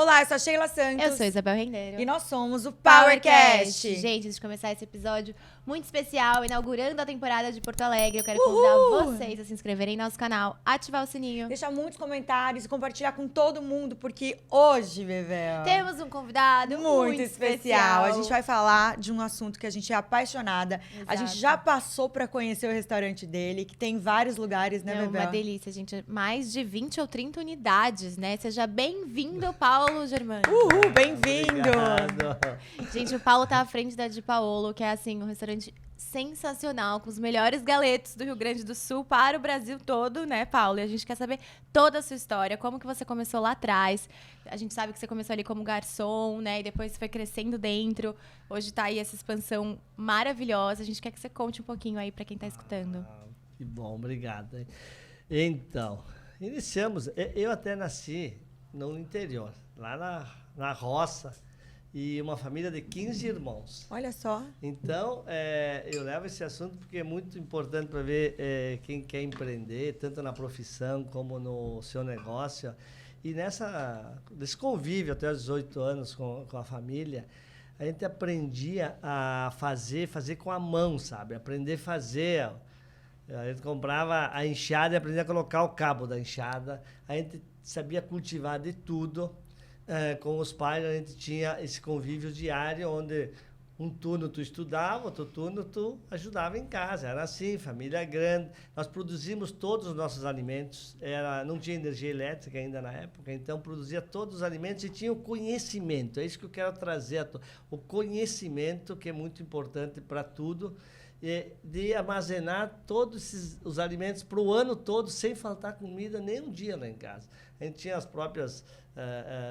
Olá, eu sou a Sheila Santos. Eu sou a Isabel Rendeiro. E nós somos o PowerCast. Gente, antes de começar esse episódio muito especial, inaugurando a temporada de Porto Alegre, eu quero convidar vocês a se inscreverem no nosso canal, ativar o sininho. Deixar muitos comentários e compartilhar com todo mundo, porque hoje, Bebel, temos um convidado muito especial. A gente vai falar de um assunto que a gente é apaixonada. Exato. A gente já passou pra conhecer o restaurante dele, que tem vários lugares, né, Bebel? Uma delícia, gente. Mais de 20 ou 30 unidades, né? Seja bem-vindo, Paulo Germano. Uhul, bem-vindo! Gente, o Paulo tá à frente da Di Paolo, que é, assim, um restaurante sensacional, com os melhores galetos do Rio Grande do Sul para o Brasil todo, né, Paulo? E a gente quer saber toda a sua história, como que você começou lá atrás. A gente sabe que você começou ali como garçom, né, e depois foi crescendo dentro. Hoje tá aí essa expansão maravilhosa. A gente quer que você conte um pouquinho aí para quem tá escutando. Que bom, obrigado. Então, iniciamos. Eu até nasci no interior, lá na roça, e uma família de 15 irmãos. Olha só. Então, eu levo esse assunto porque é muito importante para ver quem quer empreender, tanto na profissão como no seu negócio. E nesse convívio até os 18 anos com a família, a gente aprendia a fazer com a mão, sabe? Aprender a fazer. A gente comprava a enxada e aprendia a colocar o cabo da enxada. A gente sabia cultivar de tudo. Com os pais, a gente tinha esse convívio diário, onde um turno tu estudava, outro turno tu ajudava em casa. Era assim, família grande. Nós produzimos todos os nossos alimentos. Não tinha energia elétrica ainda na época, então produzia todos os alimentos e tinha o conhecimento. É isso que eu quero trazer. O conhecimento, que é muito importante para tudo, de armazenar todos os alimentos para o ano todo, sem faltar comida nem um dia lá em casa. A gente tinha as próprias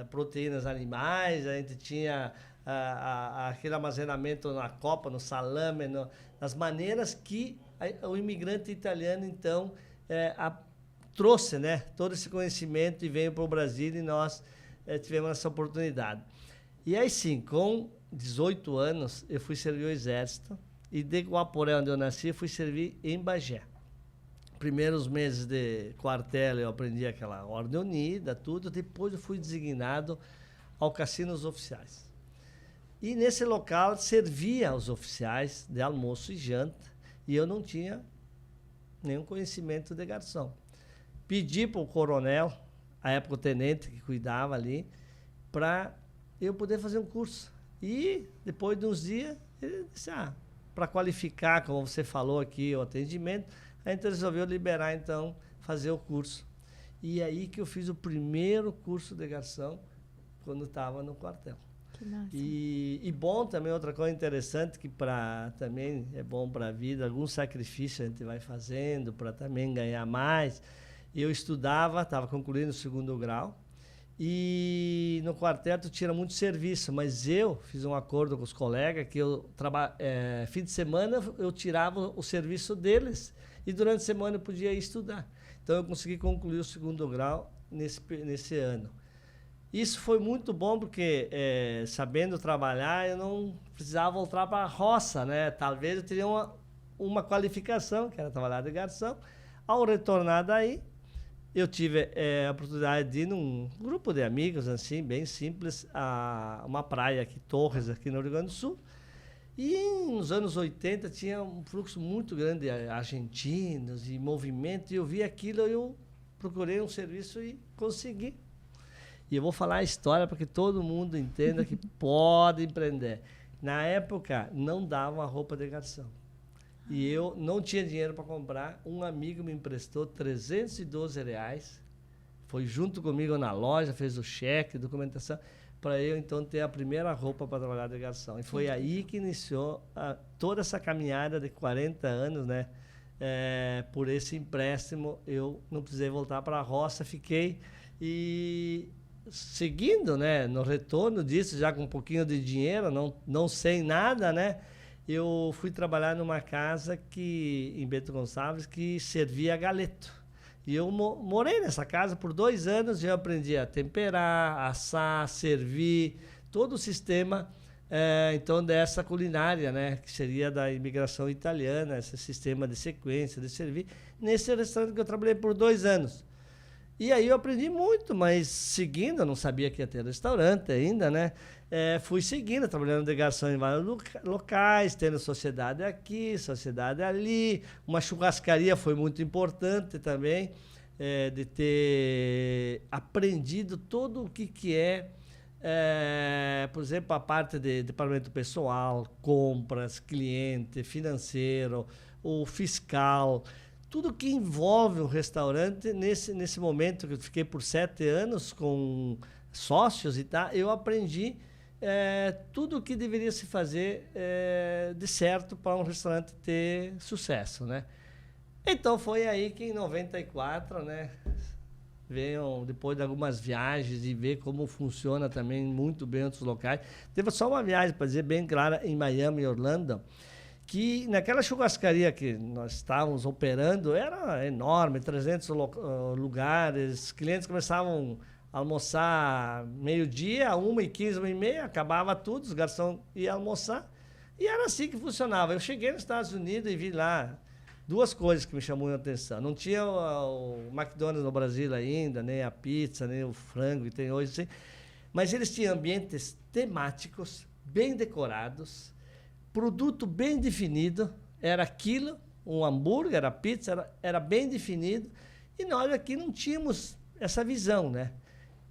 proteínas animais, a gente tinha aquele armazenamento na copa, no salame, nas maneiras que o imigrante italiano, então, trouxe, né, todo esse conhecimento e veio para o Brasil, e nós tivemos essa oportunidade. E aí sim, com 18 anos, eu fui servir o Exército, e de Guaporé, onde eu nasci, fui servir em Bagé. Primeiros meses de quartel eu aprendi aquela ordem unida, tudo. Depois eu fui designado ao Cassino dos Oficiais. E nesse local servia os oficiais de almoço e janta, e eu não tinha nenhum conhecimento de garçom. Pedi para o coronel, à época o tenente que cuidava ali, para eu poder fazer um curso. E depois de uns dias, ele disse, para qualificar, como você falou aqui, o atendimento, a gente resolveu liberar, então, fazer o curso. E aí que eu fiz o primeiro curso de garçom, quando estava no quartel. Que massa. E bom também, outra coisa interessante, que também é bom para a vida, algum sacrifício a gente vai fazendo para também ganhar mais. Eu estudava, estava concluindo o 2º grau, e no quartel tu tira muito serviço, mas eu fiz um acordo com os colegas que fim de semana eu tirava o serviço deles e durante a semana eu podia ir estudar. Então eu consegui concluir o 2º grau nesse ano. Isso foi muito bom porque, sabendo trabalhar, eu não precisava voltar para a roça, né? Talvez eu teria uma qualificação, que era trabalhar de garçom. Ao retornar daí, eu tive a oportunidade de ir num grupo de amigos, assim, bem simples, a uma praia aqui, Torres, aqui no Rio Grande do Sul. E nos anos 80 tinha um fluxo muito grande de argentinos e movimento, e eu vi aquilo, eu procurei um serviço e consegui. E eu vou falar a história para que todo mundo entenda que pode empreender. Na época, não dava uma roupa de garçom. E eu não tinha dinheiro para comprar. Um amigo me emprestou R$312. Foi junto comigo na loja, fez o cheque, documentação, para eu, então, ter a primeira roupa para trabalhar de garçom. E foi aí que iniciou toda essa caminhada de 40 anos, né? Por esse empréstimo, eu não precisei voltar para a roça, fiquei. E seguindo, né, no retorno disso, já com um pouquinho de dinheiro, não sem nada, né? Eu fui trabalhar numa casa em Bento Gonçalves, que servia galeto. E eu morei nessa casa por 2 anos e eu aprendi a temperar, assar, servir, todo o sistema, então, dessa culinária, né, que seria da imigração italiana, esse sistema de sequência, de servir, nesse restaurante que eu trabalhei por 2 anos. E aí eu aprendi muito, mas seguindo, eu não sabia que ia ter restaurante ainda, né? Fui seguindo, trabalhando de garçom em vários locais, tendo sociedade aqui, sociedade ali. Uma churrascaria foi muito importante também, de ter aprendido todo o que é, por exemplo, a parte de departamento pessoal, compras, cliente, financeiro, o fiscal, tudo que envolve um restaurante. Nesse momento que eu fiquei por 7 anos com sócios e tal, eu aprendi tudo o que deveria se fazer de certo para um restaurante ter sucesso, né? Então foi aí que em 94, né, veio depois de algumas viagens e ver como funciona também muito bem outros locais. Teve só uma viagem, para dizer bem clara, em Miami e Orlando, que naquela churrascaria que nós estávamos operando era enorme, 300 lugares, clientes começavam a almoçar meio-dia, 1h15, 1h30, acabava tudo, os garçons iam almoçar, e era assim que funcionava. Eu cheguei nos Estados Unidos e vi lá duas coisas que me chamou a atenção. Não tinha o McDonald's no Brasil ainda, nem a pizza, nem o frango que tem hoje, assim, mas eles tinham ambientes temáticos, bem decorados, produto bem definido, era aquilo, um hambúrguer, era pizza, era bem definido, e nós aqui não tínhamos essa visão, né?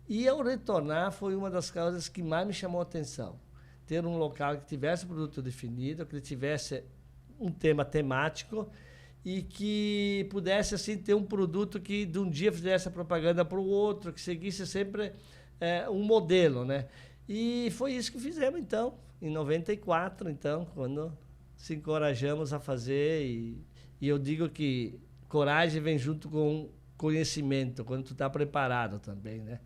E ao retornar foi uma das causas que mais me chamou a atenção. Ter um local que tivesse produto definido, que tivesse um tema temático e que pudesse assim ter um produto que de um dia fizesse a propaganda para o outro, que seguisse sempre um modelo, né? E foi isso que fizemos, então, em 94, então, quando se encorajamos a fazer. E eu digo que coragem vem junto com conhecimento, quando tu está preparado também, né?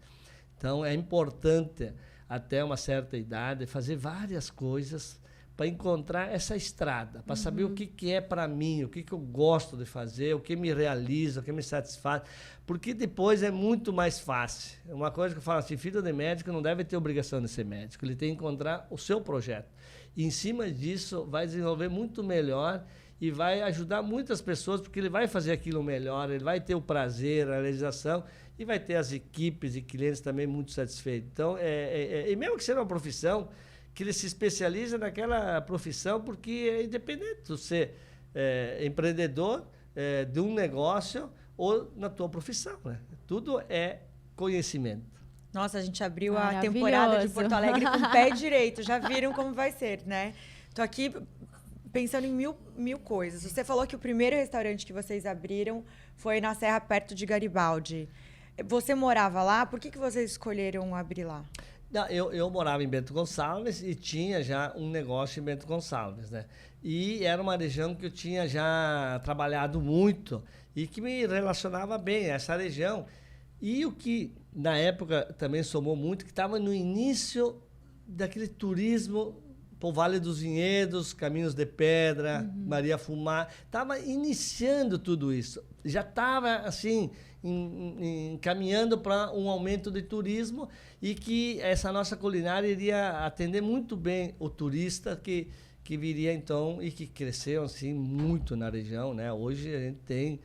Então, é importante, até uma certa idade, fazer várias coisas para encontrar essa estrada, para saber o que é para mim, o que eu gosto de fazer, o que me realiza, o que me satisfaz, porque depois é muito mais fácil. Uma coisa que eu falo assim, filho de médico não deve ter obrigação de ser médico, ele tem que encontrar o seu projeto. E em cima disso vai desenvolver muito melhor e vai ajudar muitas pessoas, porque ele vai fazer aquilo melhor, ele vai ter o prazer, a realização, e vai ter as equipes e clientes também muito satisfeitos. Então, e mesmo que seja uma profissão, que ele se especializa naquela profissão, porque é independente de ser empreendedor de um negócio ou na tua profissão, né? Tudo é conhecimento. Nossa, a gente abriu a temporada de Porto Alegre com o pé direito. Já viram como vai ser, né? Tô aqui pensando em mil coisas. Você falou que o primeiro restaurante que vocês abriram foi na Serra, perto de Garibaldi. Você morava lá? Por que vocês escolheram abrir lá? Não, eu morava em Bento Gonçalves e tinha já um negócio em Bento Gonçalves, né? E era uma região que eu tinha já trabalhado muito e que me relacionava bem a essa região. E o que, na época, também somou muito, que estava no início daquele turismo por Vale dos Vinhedos, Caminhos de Pedra, Maria Fumar. Estava iniciando tudo isso. Já estava, assim, encaminhando para um aumento de turismo e que essa nossa culinária iria atender muito bem o turista que viria, então, e que cresceu, assim, muito na região, né? Hoje a gente tem...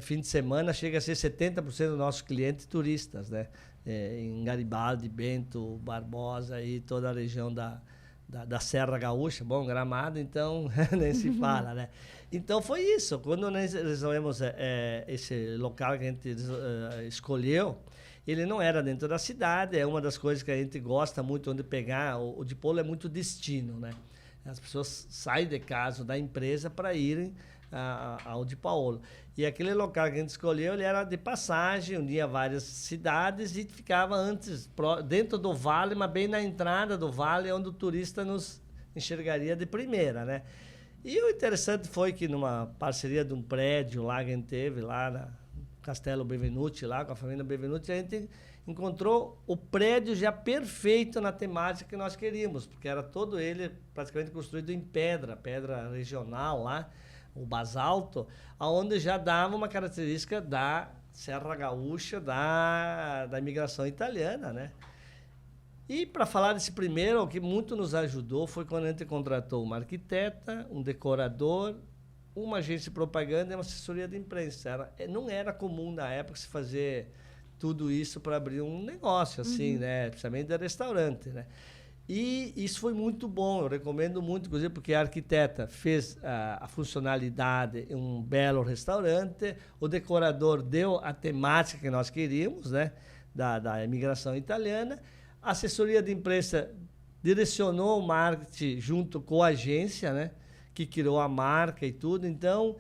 fim de semana chega a ser 70% dos nossos clientes turistas, né? Em Garibaldi, Bento, Barbosa e toda a região da Serra Gaúcha, bom, Gramado, então nem se fala, né? Então foi isso, quando nós resolvemos esse local que a gente escolheu, ele não era dentro da cidade, é uma das coisas que a gente gosta muito, onde pegar, o de Polo é muito destino, né? As pessoas saem de casa da empresa para irem ao de Paolo. E aquele local que a gente escolheu, ele era de passagem, unia várias cidades e ficava antes, dentro do vale, mas bem na entrada do vale, onde o turista nos enxergaria de primeira, né? E o interessante foi que numa parceria de um prédio lá que a gente teve, lá na Castelo Benvenuti, lá com a família Benvenuti, a gente encontrou o prédio já perfeito na temática que nós queríamos, porque era todo ele praticamente construído em pedra regional lá, o basalto, onde já dava uma característica da Serra Gaúcha, da imigração italiana, né? E para falar desse primeiro, o que muito nos ajudou foi quando a gente contratou uma arquiteta, um decorador uma agência de propaganda e uma assessoria de imprensa. Não era comum na época se fazer tudo isso para abrir um negócio, assim, né? Principalmente de restaurante, né? E isso foi muito bom, eu recomendo muito, inclusive, porque a arquiteta fez a funcionalidade em um belo restaurante, o decorador deu a temática que nós queríamos, né? Da imigração italiana, a assessoria de imprensa direcionou o marketing junto com a agência, né? Que criou a marca e tudo. Então,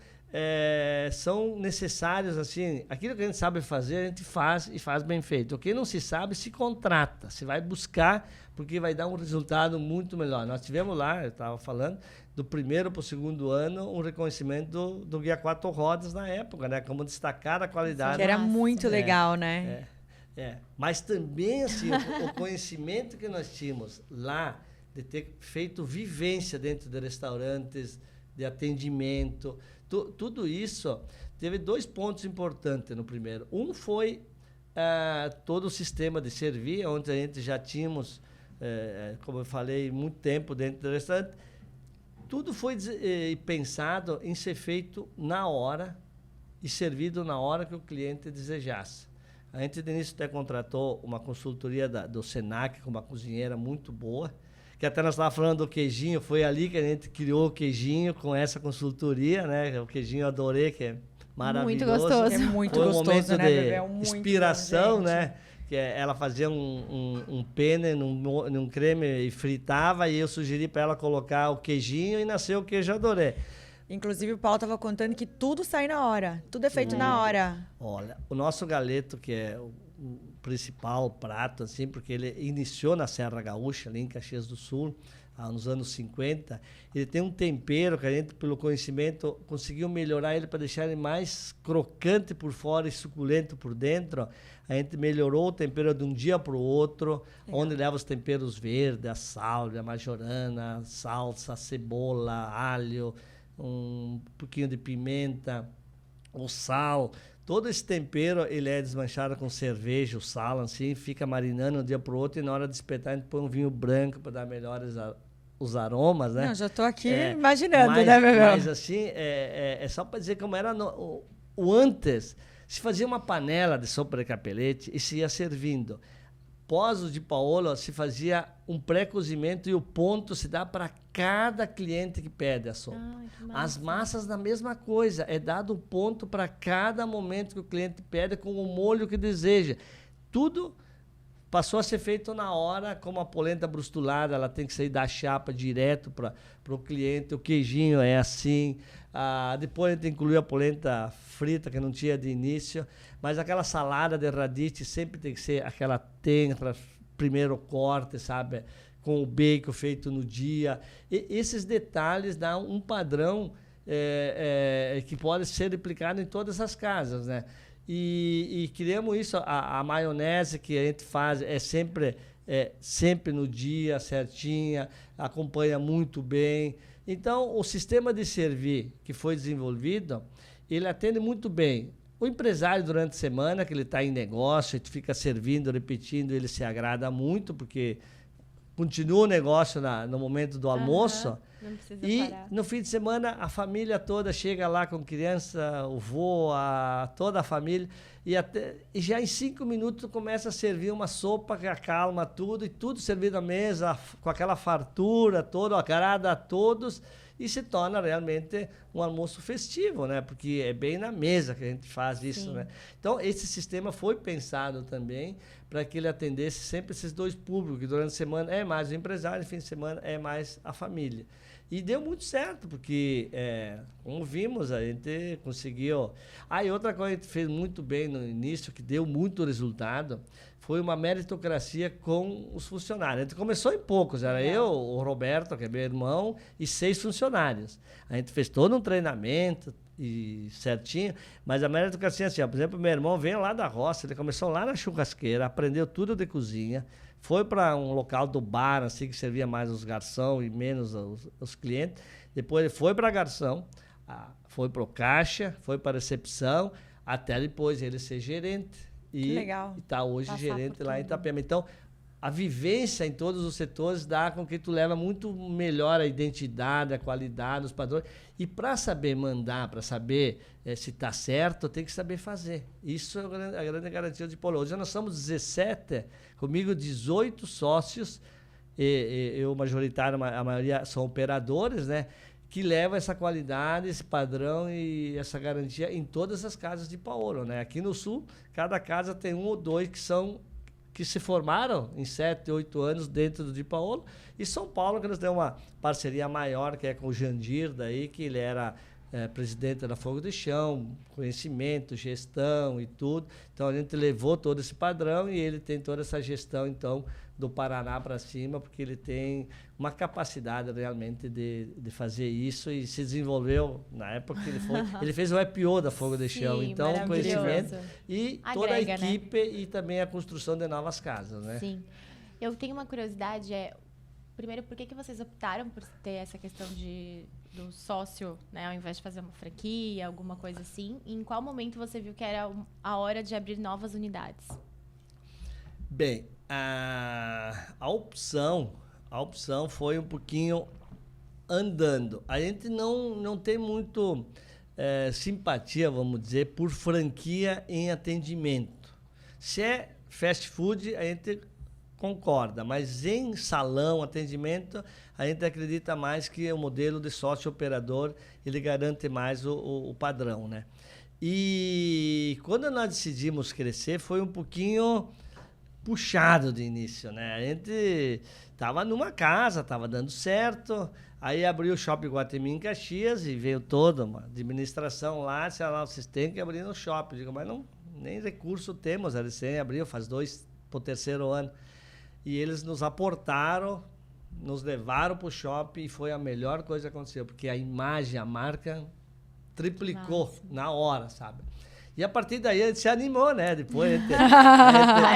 são necessários, assim, aquilo que a gente sabe fazer, a gente faz e faz bem feito. O que não se sabe, se contrata, se vai buscar, porque vai dar um resultado muito melhor. Nós tivemos lá, eu estava falando, do primeiro para o segundo ano, um reconhecimento do Guia Quatro Rodas na época, né? Como destacar a qualidade. Que era muito legal, né? Mas também, assim, o conhecimento que nós tínhamos lá, de ter feito vivência dentro de restaurantes, de atendimento, tudo isso teve 2 pontos importantes no primeiro. Um foi todo o sistema de servir, onde a gente já tínhamos, como eu falei, muito tempo dentro do restaurante. Tudo foi pensado em ser feito na hora e servido na hora que o cliente desejasse. A gente, de início, até contratou uma consultoria do Senac, com uma cozinheira muito boa, que até nós estávamos falando do queijinho, foi ali que a gente criou o queijinho com essa consultoria, né? O queijinho eu adorei, que é maravilhoso. Muito gostoso. É muito foi gostoso, um momento né, de Bebê? Muito inspiração, bom, né? Que ela fazia um penne num creme e fritava, e eu sugeri para ela colocar o queijinho e nasceu o queijo adorei. Inclusive, o Paulo estava contando que tudo sai na hora. Tudo é feito na hora. Olha, o nosso galeto, que é o principal prato, assim, porque ele iniciou na Serra Gaúcha, ali em Caxias do Sul, nos anos 50, ele tem um tempero que a gente, pelo conhecimento, conseguiu melhorar ele para deixar ele mais crocante por fora e suculento por dentro. A gente melhorou o tempero de um dia para o outro, onde leva os temperos verdes, a sálvia, a majorana, salsa, cebola, alho, um pouquinho de pimenta, o sal. Todo esse tempero, ele é desmanchado com cerveja, o sal, assim, fica marinando de um dia para o outro, e na hora de espetar, a gente põe um vinho branco para dar melhores os aromas, né? Não, já estou aqui imaginando, né, Bebê? Mas, assim, é só para dizer como era o antes. Se fazia uma panela de sopa de capelete e se ia servindo. Pós o de Paolo, se fazia um pré-cozimento e o ponto se dá para cada cliente que pede a sopa. As massas, da mesma coisa. É dado um ponto para cada momento que o cliente pede com o molho que deseja. Tudo passou a ser feito na hora, como a polenta brustulada, ela tem que sair da chapa direto para o cliente. O queijinho é assim. Depois a gente incluiu a polenta frita, que não tinha de início. Mas aquela salada de radice sempre tem que ser aquela tenra, primeiro corte, sabe? Com o bacon feito no dia. E esses detalhes dão um padrão que pode ser replicado em todas as casas, né? E criamos isso, a maionese que a gente faz sempre no dia, certinha, acompanha muito bem. Então, o sistema de servir que foi desenvolvido, ele atende muito bem. O empresário, durante a semana, que ele está em negócio, ele fica servindo, repetindo, ele se agrada muito, porque continua o negócio no momento do almoço. Não precisa e parar. No fim de semana, a família toda chega lá com criança, o vô, toda a família, e já em 5 minutos começa a servir uma sopa que acalma tudo, e tudo servido à mesa, com aquela fartura toda, agrada a todos, e se torna realmente um almoço festivo, né? Porque é bem na mesa que a gente faz isso, né? Então, esse sistema foi pensado também para que ele atendesse sempre esses 2 públicos, que durante a semana é mais o empresário, fim de semana é mais a família. E deu muito certo, porque, como vimos, a gente conseguiu... E outra coisa que a gente fez muito bem no início, que deu muito resultado, foi uma meritocracia com os funcionários. A gente começou em poucos, era eu, o Roberto, que é meu irmão, e 6 funcionários. A gente fez todo um treinamento e certinho, mas a meritocracia, assim, por exemplo, meu irmão veio lá da roça, ele começou lá na churrasqueira, aprendeu tudo de cozinha, foi para um local do bar, assim, que servia mais os garçons e menos os clientes. Depois ele foi para garçom, foi para o caixa, foi para a recepção, até depois ele ser gerente. Que legal. E está hoje gerente lá em Itapema. Então, a vivência em todos os setores dá com que tu leva muito melhor a identidade, a qualidade, os padrões. E para saber mandar, para saber se está certo, tem que saber fazer. Isso é a grande garantia de Polo. Hoje nós somos 17, comigo 18 sócios, eu majoritário, a maioria são operadores, né? Que levam essa qualidade, esse padrão e essa garantia em todas as casas de Paolo, né? Aqui no Sul, cada casa tem 1 ou 2 que se formaram em 7, 8 anos dentro do Di Paolo. E São Paulo, que nós temos uma parceria maior, que é com o Jandir, daí, que ele era presidente da Fogo de Chão, conhecimento, gestão e tudo. Então, a gente levou todo esse padrão e ele tem toda essa gestão, então, do Paraná para cima, porque ele tem uma capacidade realmente de fazer isso e se desenvolveu na época que ele fez o IPO da Fogo de Chão. Sim, então, conhecimento e toda a equipe, né? E também a construção de novas casas, né? Sim. Eu tenho uma curiosidade, primeiro, por que vocês optaram por ter essa questão do sócio, né, ao invés de fazer uma franquia, alguma coisa assim? E em qual momento você viu que era a hora de abrir novas unidades? Bem, a opção foi um pouquinho andando. A gente não tem muito simpatia, vamos dizer, por franquia em atendimento. Se é fast food, a gente concorda, mas em salão, atendimento, a gente acredita mais que o modelo de sócio-operador, ele garante mais o padrão, né? E quando nós decidimos crescer, foi um pouquinho puxado de início, né? A gente tava numa casa, tava dando certo, aí abriu o Shopping Guatemi em Caxias e veio toda uma administração lá, sei lá, vocês têm que abrir no shopping. Eu digo, mas não, nem recurso temos, a recém abriu, faz 2 pro 3º ano. E eles nos aportaram, nos levaram pro shopping e foi a melhor coisa que aconteceu, porque a imagem, a marca triplicou na hora, sabe? E a partir daí a gente se animou, né? Depois eu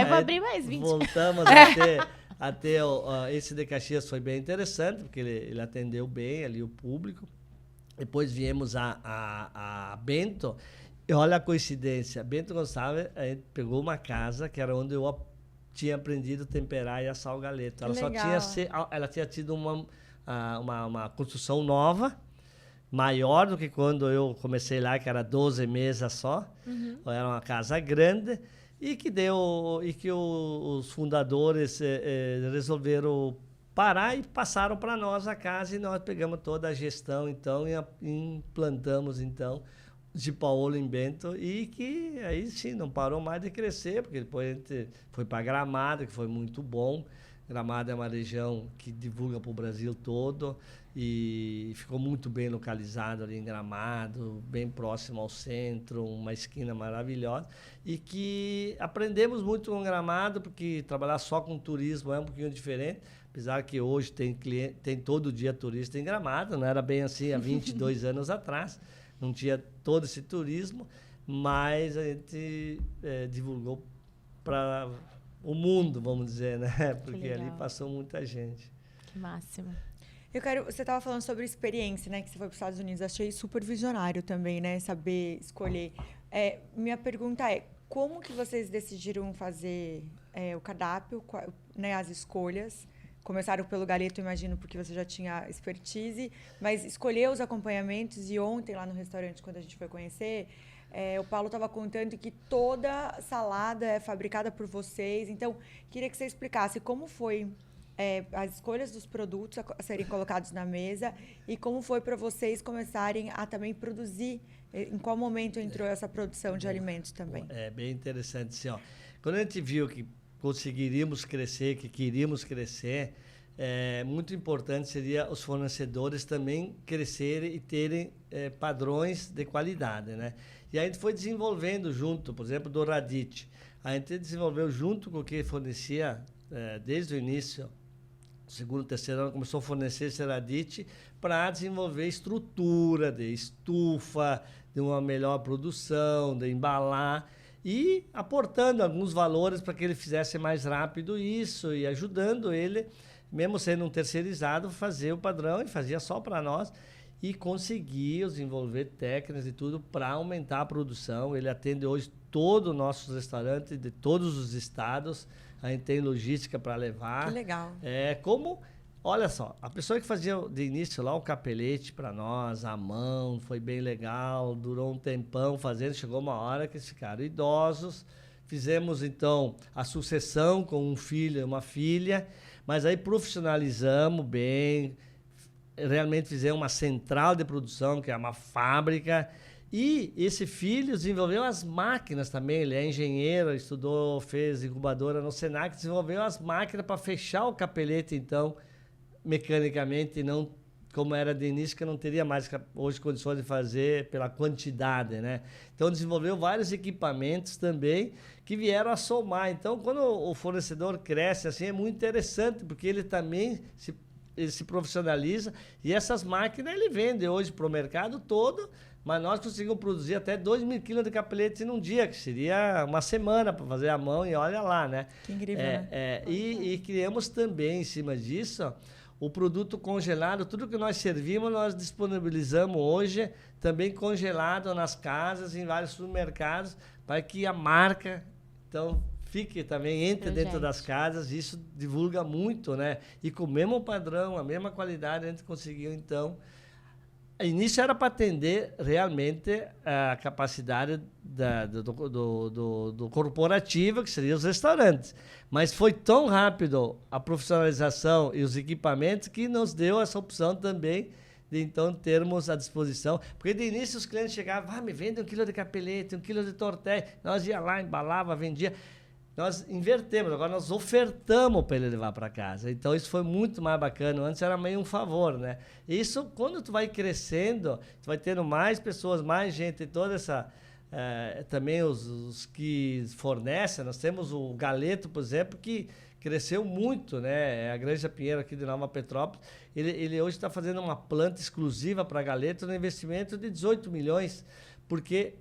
vou abrir mais 20. Voltamos a ter esse de Caxias, foi bem interessante, porque ele atendeu bem ali o público. Depois viemos a Bento, e olha a coincidência, Bento Gonçalves, a gente pegou uma casa que era onde eu tinha aprendido a temperar e assar o galeto. Ela tinha tido uma construção nova, maior do que quando eu comecei lá, que era 12 mesas só. Uhum. Era uma casa grande e que os fundadores resolveram parar e passaram para nós a casa e nós pegamos toda a gestão, então, e implantamos, então, Di Paolo em Bento, e que aí sim não parou mais de crescer, porque depois a gente foi para Gramado, que foi muito bom. Gramado é uma região que divulga para o Brasil todo e ficou muito bem localizado ali em Gramado, bem próximo ao centro, uma esquina maravilhosa, e que aprendemos muito com Gramado, porque trabalhar só com turismo é um pouquinho diferente, apesar que hoje tem todo dia turista em Gramado, não era bem assim há 22 anos atrás, não tinha todo esse turismo, mas a gente divulgou para o mundo, vamos dizer, né? Porque ali passou muita gente. Que máximo. Você estava falando sobre experiência, né? Que você foi para os Estados Unidos. Achei super visionário também, né? Saber escolher. Minha pergunta é, como que vocês decidiram fazer o cardápio, né? As escolhas? Começaram pelo galeto, imagino, porque você já tinha expertise, mas escolher os acompanhamentos. E ontem, lá no restaurante, quando a gente foi conhecer, o Paulo estava contando que toda salada é fabricada por vocês. Então, queria que você explicasse como foi as escolhas dos produtos a serem colocados na mesa e como foi para vocês começarem a também produzir. Em qual momento entrou essa produção de alimentos também? É bem interessante, assim, ó. Quando a gente viu que conseguiríamos crescer, que queríamos crescer, muito importante seria os fornecedores também crescerem e terem padrões de qualidade, né? E a gente foi desenvolvendo junto, por exemplo, do Radit. A gente desenvolveu junto com o que fornecia desde o início, segundo, terceiro ano, começou a fornecer esse Radit para desenvolver estrutura de estufa, de uma melhor produção, de embalar, e aportando alguns valores para que ele fizesse mais rápido isso e ajudando ele, mesmo sendo um terceirizado, fazer o padrão, e fazia só para nós, e conseguia desenvolver técnicas e tudo para aumentar a produção. Ele atende hoje todo o nosso restaurante de todos os estados, a gente tem logística para levar. Que legal. Olha só, a pessoa que fazia de início lá o capelete para nós, à mão, foi bem legal, durou um tempão fazendo, chegou uma hora que eles ficaram idosos. Fizemos, então, a sucessão com um filho e uma filha, mas aí profissionalizamos bem, realmente fizemos uma central de produção, que é uma fábrica, e esse filho desenvolveu as máquinas também, ele é engenheiro, estudou, fez incubadora no Senac, desenvolveu as máquinas para fechar o capelete, então, mecanicamente, não como era de início, que não teria mais hoje condições de fazer pela quantidade, né? Então, desenvolveu vários equipamentos também que vieram a somar. Então, quando o fornecedor cresce assim, é muito interessante, porque ele também ele se profissionaliza e essas máquinas ele vende hoje para o mercado todo, mas nós conseguimos produzir até 2.000 quilos de capelete num dia, que seria uma semana para fazer a mão, e olha lá, né? Que incrível, né? E criamos também, em cima disso, o produto congelado, tudo que nós servimos, nós disponibilizamos hoje, também congelado nas casas, em vários supermercados, para que a marca, então, fique também, entre dentro das casas, isso divulga muito, né? E com o mesmo padrão, a mesma qualidade, a gente conseguiu, então... Início era para atender realmente a capacidade do corporativo, que seriam os restaurantes. Mas foi tão rápido a profissionalização e os equipamentos que nos deu essa opção também de, então, termos à disposição. Porque, de início, os clientes chegavam, me vende 1 quilo de capelete, 1 quilo de torté. Nós ia lá, embalava, vendia. Nós invertemos, agora nós ofertamos para ele levar para casa. Então, isso foi muito mais bacana. Antes era meio um favor, né? Isso, quando tu vai crescendo, tu vai tendo mais pessoas, mais gente, toda essa... também os que fornecem. Nós temos o Galeto, por exemplo, que cresceu muito, né? A Granja Pinheiro aqui de Nova Petrópolis. Ele hoje está fazendo uma planta exclusiva para Galeto no investimento de 18 milhões, porque...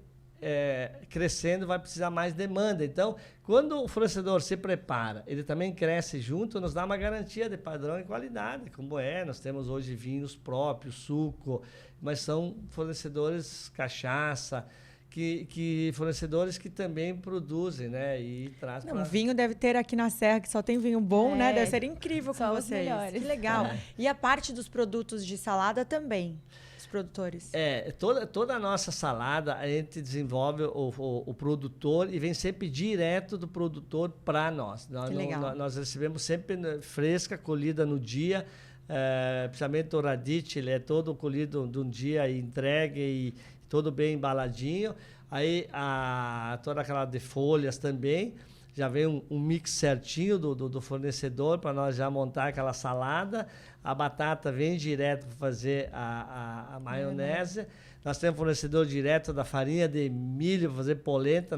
crescendo vai precisar mais demanda. Então, quando o fornecedor se prepara, ele também cresce junto, nos dá uma garantia de padrão e qualidade, como nós temos hoje vinhos próprios, suco, mas são fornecedores cachaça, que fornecedores que também produzem, né? E traz vinho deve ter aqui na Serra, que só tem vinho bom, né? Deve ser incrível com vocês. Que legal. E a parte dos produtos de salada também? Produtores. Toda a nossa salada, a gente desenvolve o produtor e vem sempre direto do produtor para nós. Nós recebemos sempre fresca, colhida no dia, principalmente o radicchio, ele é todo colhido de um dia e entregue e todo bem embaladinho. Aí toda aquela de folhas também, já vem um mix certinho do fornecedor para nós já montar aquela salada. A batata vem direto para fazer a maionese. Nós temos fornecedor direto da farinha de milho para fazer polenta.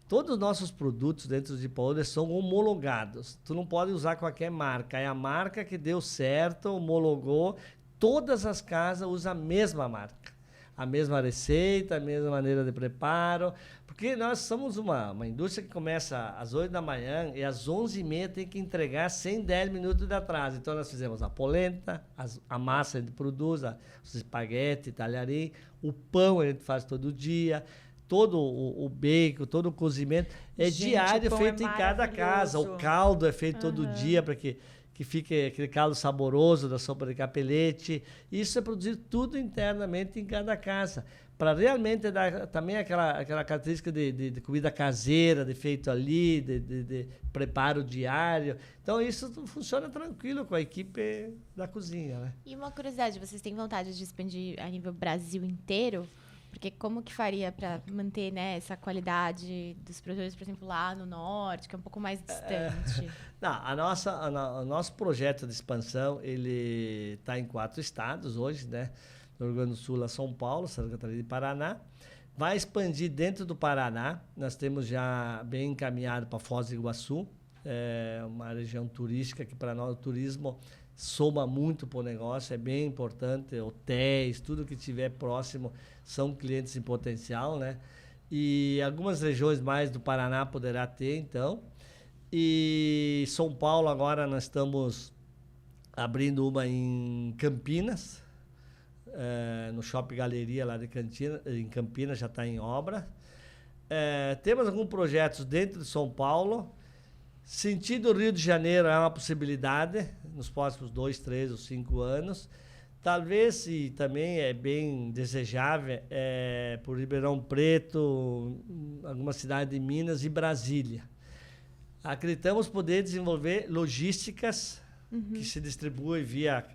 Todos os nossos produtos dentro de Paola são homologados. Tu não pode usar qualquer marca. É a marca que deu certo, homologou. Todas as casas usam a mesma marca. A mesma receita, a mesma maneira de preparo, porque nós somos uma indústria que começa às 8 da manhã e às 11h30 tem que entregar sem 10 minutos de atraso. Então, nós fizemos a polenta, a massa a gente produz, os espaguete, talharim, o pão a gente faz todo dia, todo o bacon, todo o cozimento é diário, feito em cada casa. O caldo é feito todo dia para que fique aquele caldo saboroso da sopa de capelete. Isso é produzido tudo internamente em cada casa, para realmente dar também aquela característica de comida caseira, de feito ali, de preparo diário. Então, isso funciona tranquilo com a equipe da cozinha, né? E uma curiosidade, vocês têm vontade de expandir a nível Brasil inteiro? Porque como que faria para manter, né, essa qualidade dos produtores, por exemplo, lá no norte, que é um pouco mais distante? O nosso projeto de expansão, ele está em 4 estados hoje, né? No Rio Grande do Sul, São Paulo, Santa Catarina e Paraná. Vai expandir dentro do Paraná. Nós temos já bem encaminhado para Foz do Iguaçu, uma região turística que para nós o turismo soma muito para o negócio, é bem importante, hotéis, tudo que tiver próximo são clientes em potencial, né? E algumas regiões mais do Paraná poderá ter, então. E São Paulo agora nós estamos abrindo uma em Campinas, no Shopping Galeria lá em Campinas, já está em obra. Temos alguns projetos dentro de São Paulo, Sentido Rio de Janeiro é uma possibilidade nos próximos 2, 3 ou 5 anos. Talvez, e também é bem desejável, por Ribeirão Preto, alguma cidade de Minas e Brasília. Acreditamos poder desenvolver logísticas que se distribuem via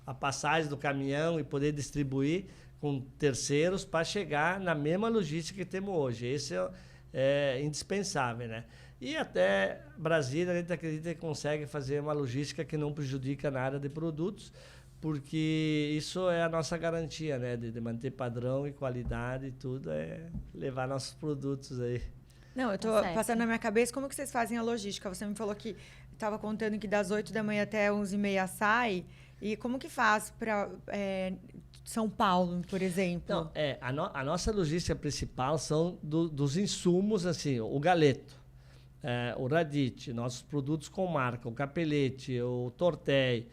a passagem do caminhão e poder distribuir com terceiros para chegar na mesma logística que temos hoje. Esse é indispensável, né? E até Brasília, a gente acredita que consegue fazer uma logística que não prejudica nada de produtos, porque isso é a nossa garantia, né? De manter padrão e qualidade e tudo, levar nossos produtos aí. Não, eu tô passando na minha cabeça, como que vocês fazem a logística? Você me falou que estava contando que das 8 da manhã até 11h30 sai, e como que faz para São Paulo, por exemplo? Não, a nossa logística principal são dos insumos, assim, o galeto, o radite, nossos produtos com marca, o capelete, o tortéi.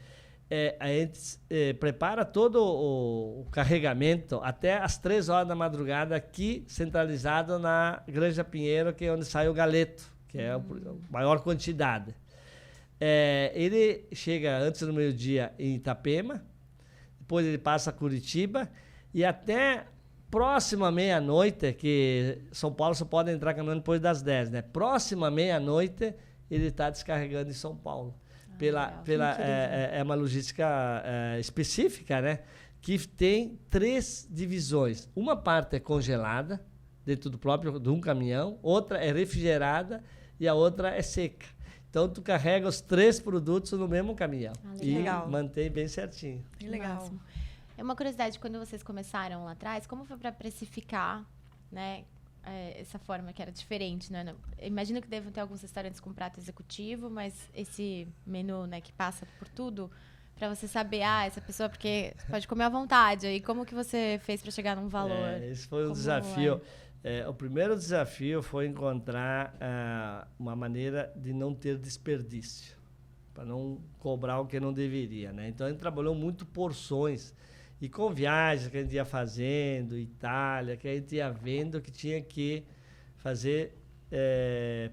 A gente prepara todo o carregamento até às 3 horas da madrugada aqui, centralizado na Granja Pinheiro, que é onde sai o galeto, que é a maior quantidade. Ele chega antes do meio-dia em Itapema, depois ele passa a Curitiba e até próxima meia-noite, que São Paulo só pode entrar caminhando depois das 10, né? Próxima meia-noite ele está descarregando em São Paulo. É uma logística específica, né? Que tem 3 divisões. Uma parte é congelada, dentro do próprio de um caminhão, outra é refrigerada e a outra é seca. Então, tu carrega os 3 produtos no mesmo caminhão. E mantém bem certinho. Que legal. É uma curiosidade, quando vocês começaram lá atrás, como foi para precificar, né? Essa forma que era diferente, né? Imagino que devem ter alguns restaurantes com prato executivo, mas esse menu, né, que passa por tudo, para você saber, essa pessoa, porque pode comer à vontade. Aí como que você fez para chegar num valor? Esse foi um desafio. O primeiro desafio foi encontrar uma maneira de não ter desperdício, para não cobrar o que não deveria, né? Então a gente trabalhou muito porções. E com viagens que a gente ia fazendo, Itália, que a gente ia vendo que tinha que fazer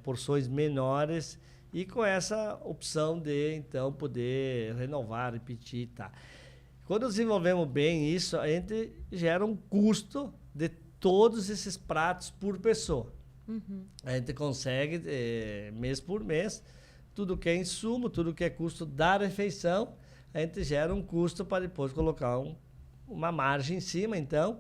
porções menores e com essa opção de, então, poder renovar, repetir, tá? Quando desenvolvemos bem isso, a gente gera um custo de todos esses pratos por pessoa. A gente consegue, mês por mês, tudo que é insumo, tudo que é custo da refeição, a gente gera um custo para depois colocar uma margem em cima, então.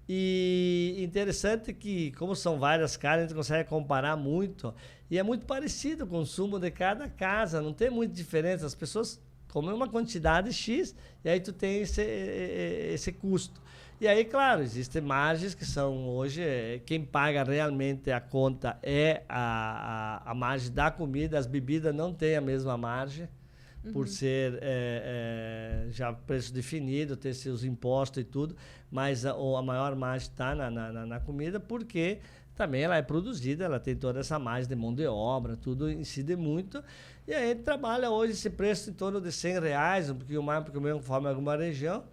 E interessante que, como são várias carnes, a gente consegue comparar muito. E é muito parecido o consumo de cada casa, não tem muita diferença. As pessoas comem uma quantidade X e aí tu tem esse custo. E aí, claro, existem margens que são hoje, quem paga realmente a conta é a margem da comida, as bebidas não têm a mesma margem. Por ser já preço definido, ter seus impostos e tudo, mas a maior margem está na comida, porque também ela é produzida, ela tem toda essa margem de mão de obra, tudo incide muito. E aí a gente trabalha hoje esse preço em torno de R$100, um pouquinho mais, porque mesmo conforme alguma região,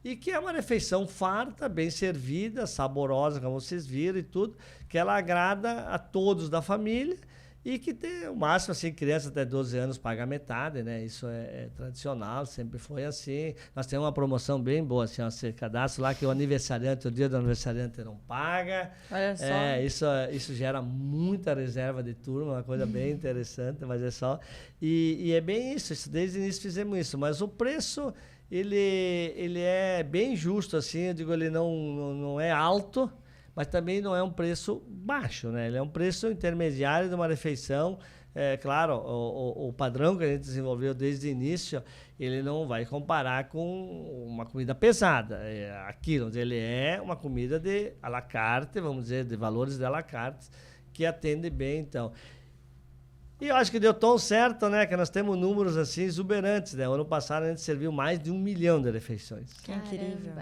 e que é uma refeição farta, bem servida, saborosa, como vocês viram e tudo, que ela agrada a todos da família. E que tem o máximo, assim, criança até 12 anos paga metade, né? Isso é tradicional, sempre foi assim. Nós temos uma promoção bem boa, assim, você cadastra lá que o aniversariante, o dia do aniversariante não paga. Olha só. Isso gera muita reserva de turma, uma coisa bem interessante, mas é só... E é bem isso, desde o início fizemos isso. Mas o preço, ele é bem justo, assim, eu digo, ele não é alto, mas também não é um preço baixo, né? Ele é um preço intermediário de uma refeição. Claro, o padrão que a gente desenvolveu desde o início, ele não vai comparar com uma comida pesada. Aquilo, ele é uma comida de à la carte, vamos dizer, de valores de à la carte, que atende bem, então. E eu acho que deu tão certo, né? Que nós temos números assim exuberantes, né? O ano passado a gente serviu mais de 1 milhão de refeições. Que incrível.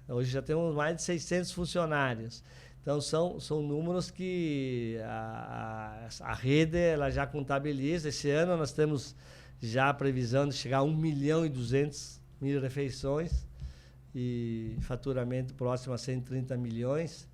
Hoje já temos mais de 600 funcionários. Então, são números que a rede ela já contabiliza. Esse ano nós temos já a previsão de chegar a 1.200.000 refeições e faturamento próximo a 130 milhões.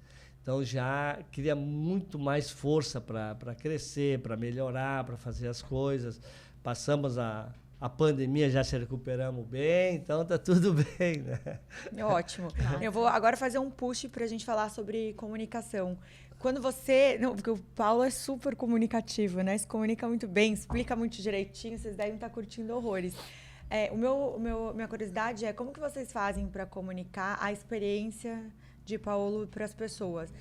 Então já cria muito mais força para crescer, para melhorar, para fazer as coisas. Passamos a pandemia, já se recuperamos bem, então tá tudo bem, né? Ótimo. Eu vou agora fazer um push para a gente falar sobre comunicação. Quando você... Não, porque o Paulo é super comunicativo, né? Se comunica muito bem, explica muito direitinho, vocês devem estar curtindo horrores. Minha curiosidade é como que vocês fazem para comunicar a experiência de Paolo para as pessoas?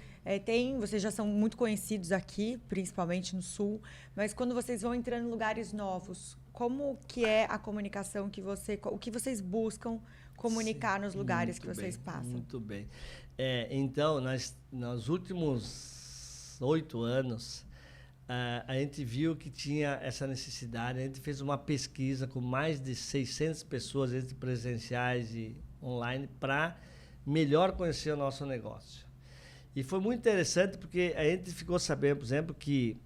Vocês já são muito conhecidos aqui, principalmente no Sul, mas quando vocês vão entrando em lugares novos, como que é a comunicação o que vocês buscam comunicar nos lugares que vocês passam? Muito bem. Então, nos últimos 8 anos, a gente viu que tinha essa necessidade. A gente fez uma pesquisa com mais de 600 pessoas, entre presenciais e online, para melhor conhecer o nosso negócio. E foi muito interessante porque a gente ficou sabendo, por exemplo, que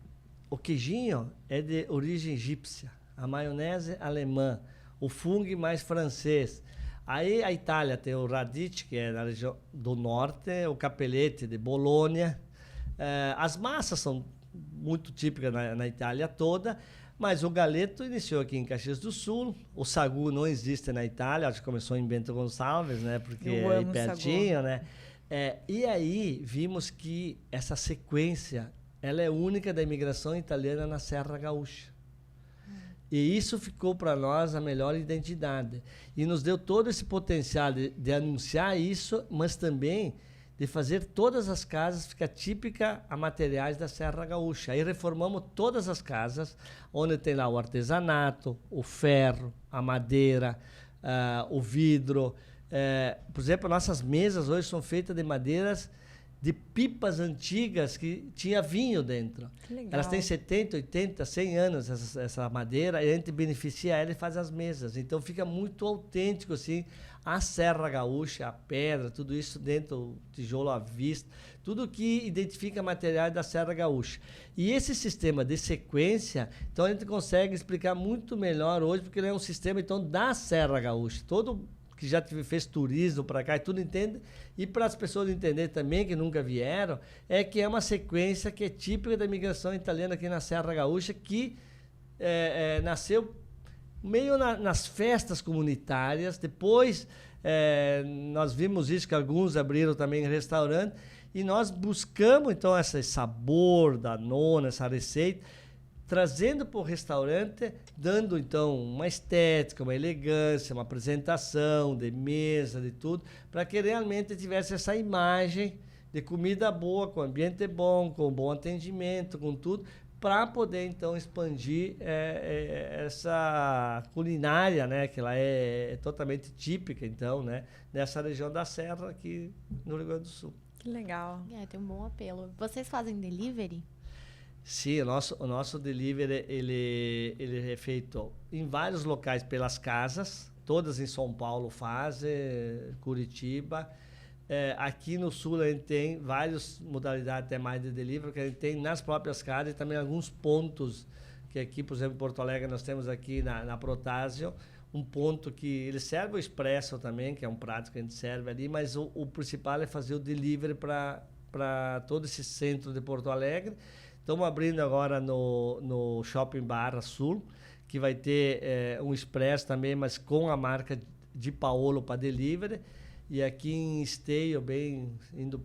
o queijinho é de origem egípcia, a maionese alemã, o fungo mais francês. Aí a Itália tem o radicchio, que é na região do norte, o capelete de Bolonha. As massas são muito típicas na Itália toda, mas o galeto iniciou aqui em Caxias do Sul. O sagu não existe na Itália, acho que começou em Bento Gonçalves, né? Porque é aí pertinho, né? E aí vimos que essa sequência ela é única da imigração italiana na Serra Gaúcha. E isso ficou para nós a melhor identidade. E nos deu todo esse potencial de anunciar isso, mas também de fazer todas as casas ficar típica a materiais da Serra Gaúcha. Aí reformamos todas as casas, onde tem lá o artesanato, o ferro, a madeira, o vidro. Por exemplo, nossas mesas hoje são feitas de madeiras de pipas antigas que tinha vinho dentro. Que legal. Elas têm 70, 80, 100 anos, essa madeira, e a gente beneficia ela e faz as mesas. Então fica muito autêntico, assim, a Serra Gaúcha, a pedra, tudo isso dentro, o tijolo à vista, tudo que identifica materiais da Serra Gaúcha. E esse sistema de sequência, então a gente consegue explicar muito melhor hoje, porque ele é um sistema, então, da Serra Gaúcha. Todo que já fez turismo para cá e tudo entende, e para as pessoas entenderem também, que nunca vieram, é que é uma sequência que é típica da imigração italiana aqui na Serra Gaúcha, que nasceu meio nas festas comunitárias. Depois nós vimos isso, que alguns abriram também restaurante, e nós buscamos então esse sabor da nona, essa receita, trazendo para o restaurante, dando então uma estética, uma elegância, uma apresentação de mesa, de tudo, para que realmente tivesse essa imagem de comida boa, com ambiente bom, com bom atendimento, com tudo, para poder então expandir essa culinária, né, que ela é totalmente típica, então, né, nessa região da Serra aqui no Rio Grande do Sul. Que legal. Tem um bom apelo. Vocês fazem delivery? Sim, o nosso delivery ele é feito em vários locais pelas casas, todas em São Paulo fazem, Curitiba. Aqui no Sul a gente tem várias modalidades até mais de delivery, que a gente tem nas próprias casas, e também alguns pontos, que aqui, por exemplo, em Porto Alegre, nós temos aqui na Protásio, um ponto que ele serve o expresso também, que é um prato que a gente serve ali, mas o principal é fazer o delivery para todo esse centro de Porto Alegre. Estamos abrindo agora no Shopping Barra Sul, que vai ter um expresso também, mas com a marca de Paolo para delivery. E aqui em Esteio, bem indo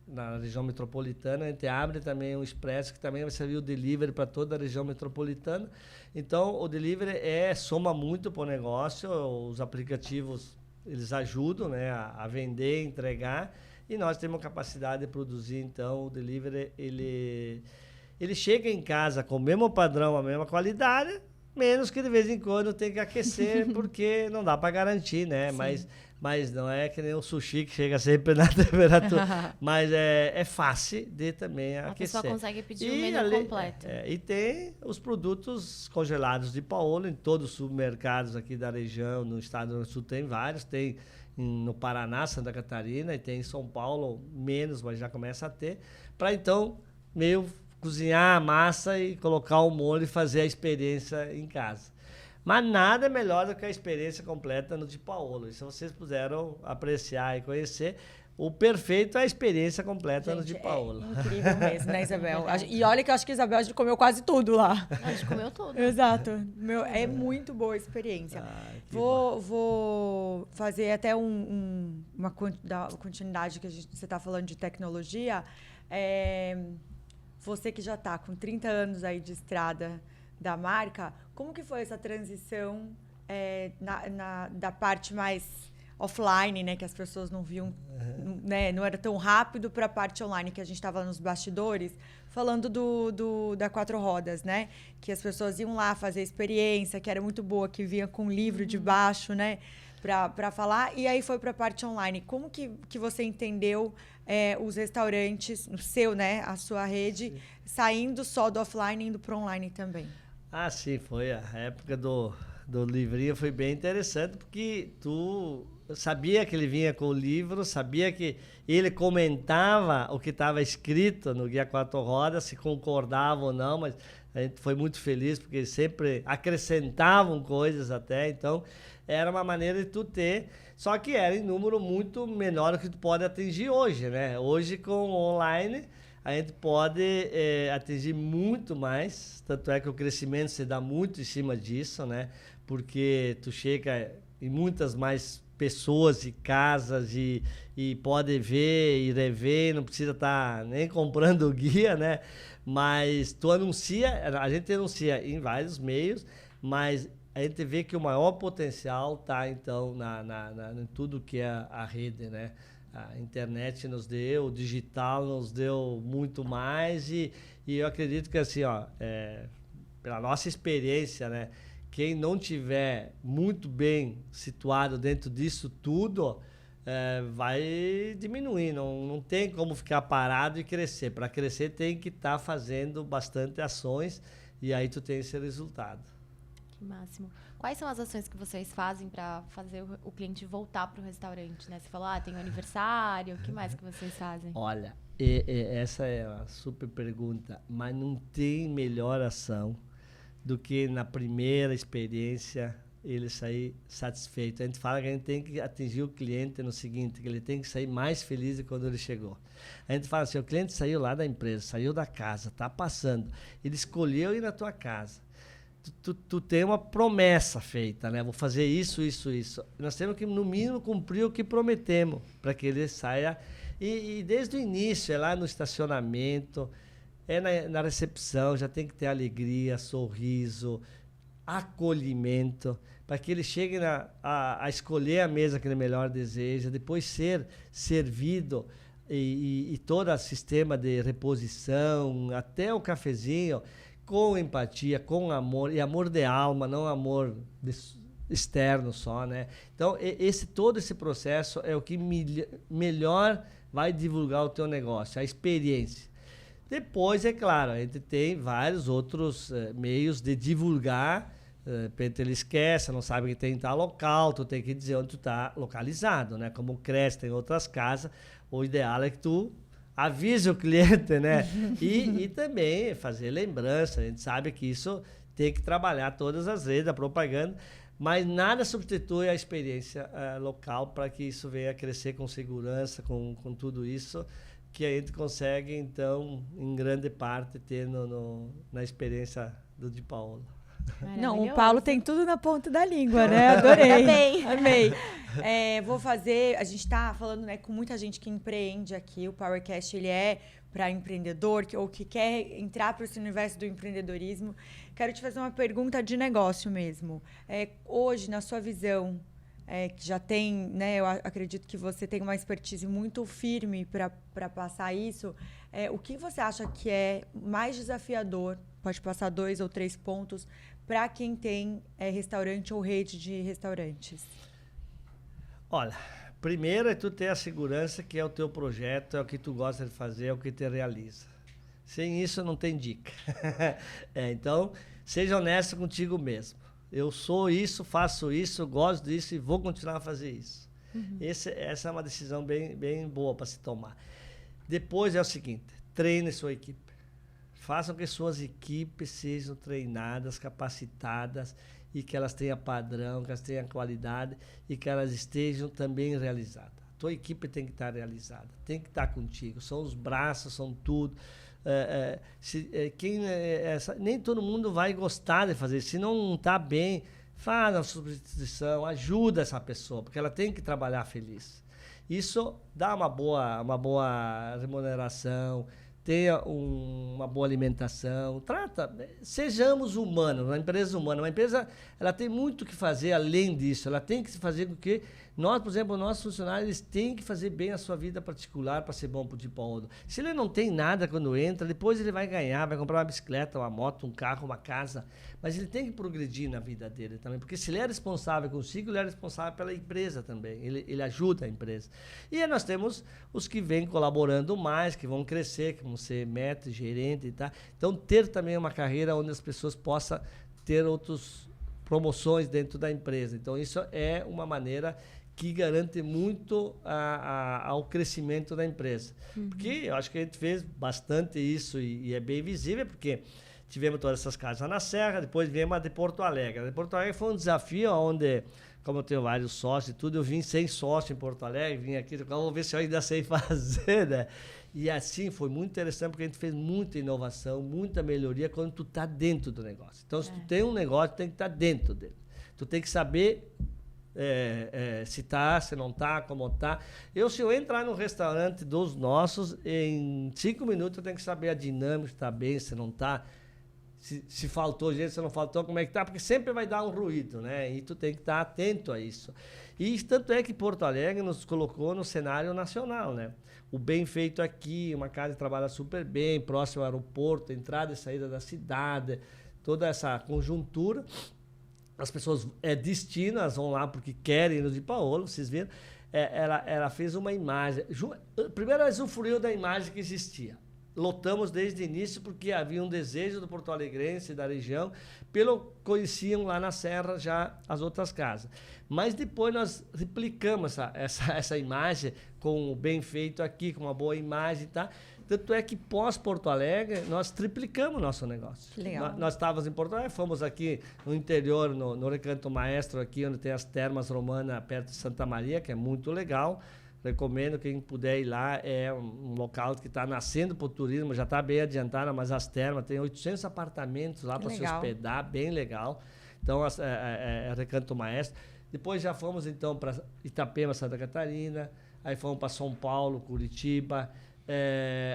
na região metropolitana, a gente abre também um expresso que também vai servir o delivery para toda a região metropolitana. Então, o delivery soma muito para o negócio, os aplicativos eles ajudam, né, a vender, entregar. E nós temos capacidade de produzir, então, o delivery, ele chega em casa com o mesmo padrão, a mesma qualidade, menos que de vez em quando tem que aquecer, porque não dá para garantir, né? Mas não é que nem o sushi que chega sempre na temperatura, mas é fácil de também aquecer. A pessoa consegue pedir o menu completo. E tem os produtos congelados de Paolo em todos os supermercados aqui da região, no estado do Sul tem vários, tem no Paraná, Santa Catarina, e tem em São Paulo menos, mas já começa a ter, para então meio cozinhar a massa e colocar o molho e fazer a experiência em casa. Mas nada é melhor do que a experiência completa no de Paolo. Isso vocês puderam apreciar e conhecer. o perfeito é a experiência completa Gente, no de Paola. É incrível mesmo, né, Isabel? E olha que eu acho que a Isabel já comeu quase tudo lá. A gente comeu tudo. Exato. É muito boa a experiência. Vou fazer até uma continuidade que você está falando de tecnologia. Você que já está com 30 anos aí de estrada da marca, como que foi essa transição da parte mais offline, né, que as pessoas não viam, né, não era tão rápido, para a parte online, que a gente estava nos bastidores, falando da Quatro Rodas, né, que as pessoas iam lá fazer experiência, que era muito boa, que vinha com um livro de baixo, né, para falar, e aí foi para a parte online. Como que você entendeu os restaurantes, o seu, né, a sua rede, sim, saindo só do offline e indo para online também? Ah, sim, foi a época do livrinho, foi bem interessante, porque tu sabia que ele vinha com o livro, sabia que ele comentava o que estava escrito no Guia Quatro Rodas, se concordava ou não, mas a gente foi muito feliz, porque sempre acrescentavam coisas até, então era uma maneira de tu ter, só que era em número muito menor do que tu pode atingir hoje, né? Hoje com online a gente pode atingir muito mais, tanto é que o crescimento se dá muito em cima disso, né? Porque tu chega em muitas mais pessoas e casas e pode ver e rever, não precisa estar nem comprando o guia, né? Mas tu anuncia, a gente anuncia em vários meios, mas a gente vê que o maior potencial está, então, em tudo que é a rede, né? A internet nos deu, o digital nos deu muito mais e eu acredito que, assim, pela nossa experiência, né? Quem não tiver muito bem situado dentro disso tudo, vai diminuir. Não tem como ficar parado e crescer. Para crescer tem que estar fazendo bastante ações e aí tu tem esse resultado. Que máximo. Quais são as ações que vocês fazem para fazer o cliente voltar para o restaurante, né? Você falou, tem um aniversário, o que mais que vocês fazem? Olha, essa é uma super pergunta, mas não tem melhor ação do que na primeira experiência ele sair satisfeito. A gente fala que a gente tem que atingir o cliente no seguinte, que ele tem que sair mais feliz de quando ele chegou. A gente fala assim, o cliente saiu lá da empresa, saiu da casa, está passando, ele escolheu ir na tua casa. Tu tem uma promessa feita, né? Vou fazer isso, isso, isso. Nós temos que, no mínimo, cumprir o que prometemos para que ele saia. E desde o início, lá no estacionamento, na recepção, já tem que ter alegria, sorriso, acolhimento, para que ele chegue a escolher a mesa que ele melhor deseja, depois ser servido e todo o sistema de reposição, até o cafezinho, com empatia, com amor, e amor de alma, não amor externo só, né? Então, todo esse processo é o que melhor vai divulgar o teu negócio, a experiência. Depois, é claro, a gente tem vários outros meios de divulgar. De repente ele esquece, não sabe que tem em tal local, tu tem que dizer onde tu está localizado, né? Como o Cresce tem outras casas, o ideal é que tu avise o cliente, né? E também fazer lembrança. A gente sabe que isso tem que trabalhar todas as redes, a propaganda, mas nada substitui a experiência local para que isso venha a crescer com segurança, com tudo isso que a gente consegue, então, em grande parte, ter na experiência do de Paola. Não, o Paulo tem tudo na ponta da língua, né? Adorei. Amei. Vou fazer... A gente está falando, né, com muita gente que empreende aqui. O PowerCast, ele é para empreendedor ou que quer entrar para esse universo do empreendedorismo. Quero te fazer uma pergunta de negócio mesmo. Hoje, na sua visão, que já tem, né? Eu acredito que você tem uma expertise muito firme para passar isso. O que você acha que é mais desafiador? Pode passar 2 ou 3 pontos para quem tem restaurante ou rede de restaurantes. Olha, primeiro é tu ter a segurança que é o teu projeto, é o que tu gosta de fazer, é o que te realiza. Sem isso não tem dica. Então, seja honesto contigo mesmo. Eu sou isso, faço isso, gosto disso e vou continuar a fazer isso. Uhum. Essa é uma decisão bem, bem boa para se tomar. Depois é o seguinte, treine sua equipe. Façam que suas equipes sejam treinadas, capacitadas e que elas tenham padrão, que elas tenham qualidade e que elas estejam também realizadas. tua equipe tem que estar realizada, tem que estar contigo. São os braços, são tudo. Nem todo mundo vai gostar de fazer. Se não está bem, faz a substituição, ajuda essa pessoa, porque ela tem que trabalhar feliz. Isso dá uma boa remuneração, tenha uma boa alimentação. Sejamos humanos, uma empresa humana. Uma empresa, ela tem muito o que fazer além disso. Ela tem que fazer com que nós, por exemplo, nossos funcionários, eles têm que fazer bem a sua vida particular para ser bom para o Dipaulo. Se ele não tem nada quando entra, depois ele vai ganhar, vai comprar uma bicicleta, uma moto, um carro, uma casa. Mas ele tem que progredir na vida dele também, porque se ele é responsável consigo, ele é responsável pela empresa também. Ele ajuda a empresa. E aí nós temos os que vêm colaborando mais, que vão crescer, que vão ser mestre, gerente e tal. Então, ter também uma carreira onde as pessoas possam ter outras promoções dentro da empresa. Então, isso é uma maneira que garante muito ao crescimento da empresa. Porque eu acho que a gente fez bastante isso e é bem visível, porque tivemos todas essas casas na Serra, depois viemos a de Porto Alegre. A de Porto Alegre foi um desafio onde, como eu tenho vários sócios e tudo, eu vim sem sócio em Porto Alegre, vim aqui, vou ver se eu ainda sei fazer, né? E assim, foi muito interessante, porque a gente fez muita inovação, muita melhoria quando tu tá dentro do negócio. Então, se tu tem um negócio, tu tem que estar dentro dele. Tu tem que saber se tá, se não tá, como tá. Se eu entrar no restaurante dos nossos, em 5 minutos eu tenho que saber a dinâmica, se tá bem, se não tá, se faltou gente, se não faltou, como é que tá, porque sempre vai dar um ruído, né? E tu tem que estar atento a isso. E tanto é que Porto Alegre nos colocou no cenário nacional, né? O Bem Feito Aqui, uma casa que trabalha super bem, próximo ao aeroporto, entrada e saída da cidade, toda essa conjuntura. As pessoas destinam, elas vão lá porque querem ir no Dipaulo, vocês viram? Ela fez uma imagem. Primeiro, ela usufruiu da imagem que existia. Lotamos desde o início porque havia um desejo do porto-alegrense, da região, conheciam lá na Serra já as outras casas. Mas depois nós replicamos essa imagem com o Bem Feito Aqui, com uma boa imagem, tá? Tanto é que pós-Porto Alegre, nós triplicamos o nosso negócio. Legal. Nós estávamos em Porto Alegre, fomos aqui no interior, no Recanto Maestro, aqui onde tem as termas romanas, perto de Santa Maria, que é muito legal. Recomendo quem puder ir lá, é um local que está nascendo para o turismo, já está bem adiantado, mas as termas, tem 800 apartamentos lá para se hospedar, bem legal. Então, Recanto Maestro. Depois já fomos, então, para Itapema, Santa Catarina, aí fomos para São Paulo, Curitiba.